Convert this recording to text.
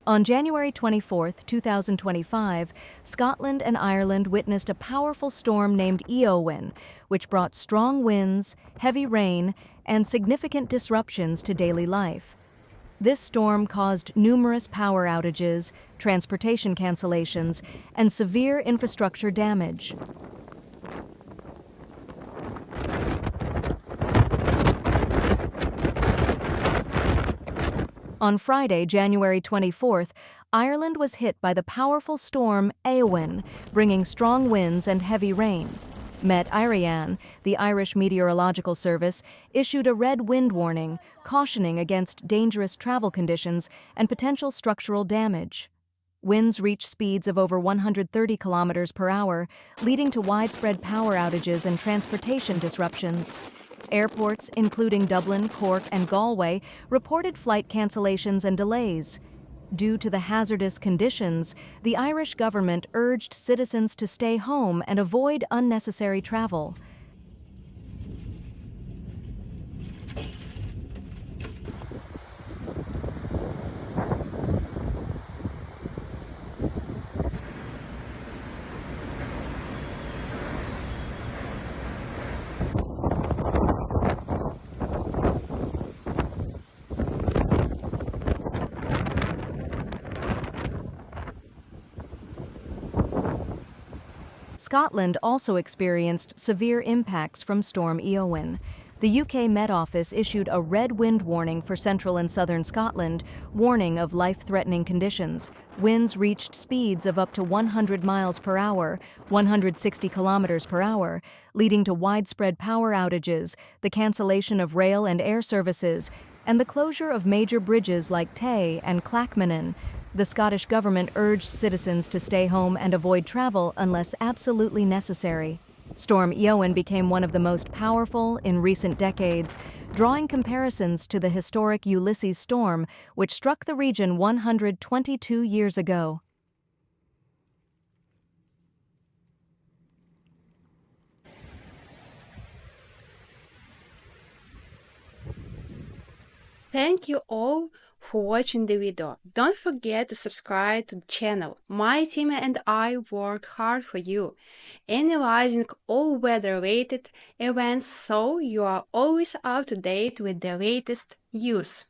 On January 24, 2025, Scotland and Ireland witnessed a powerful storm named Eowyn, which brought strong winds, heavy rain, and significant disruptions to daily life. This storm caused numerous power outages, transportation cancellations, and severe infrastructure damage. On Friday, January 24th, Ireland was hit by the powerful storm Eowyn, bringing strong winds and heavy rain. Met Irian, the Irish Meteorological Service, issued a red wind warning, cautioning against dangerous travel conditions and potential structural damage. Winds reached speeds of over 130 kilometers per hour, leading to widespread power outages and transportation disruptions. Airports, including Dublin, Cork, and Galway, reported flight cancellations and delays. Due to the hazardous conditions, the Irish government urged citizens to stay home and avoid unnecessary travel. Scotland also experienced severe impacts from Storm Eowyn. The UK Met Office issued a red wind warning for central and southern Scotland, warning of life-threatening conditions. Winds reached speeds of up to 100 miles per hour, 160 kilometers per hour, leading to widespread power outages, the cancellation of rail and air services, and the closure of major bridges like Tay and Clackmannan. The Scottish government urged citizens to stay home and avoid travel unless absolutely necessary. Storm Eowyn became one of the most powerful in recent decades, drawing comparisons to the historic Ulysses storm, which struck the region 122 years ago. Thank you all for watching the video. Don't forget to subscribe to the channel. My team and I work hard for you, analyzing all weather-related events so you are always up to date with the latest news.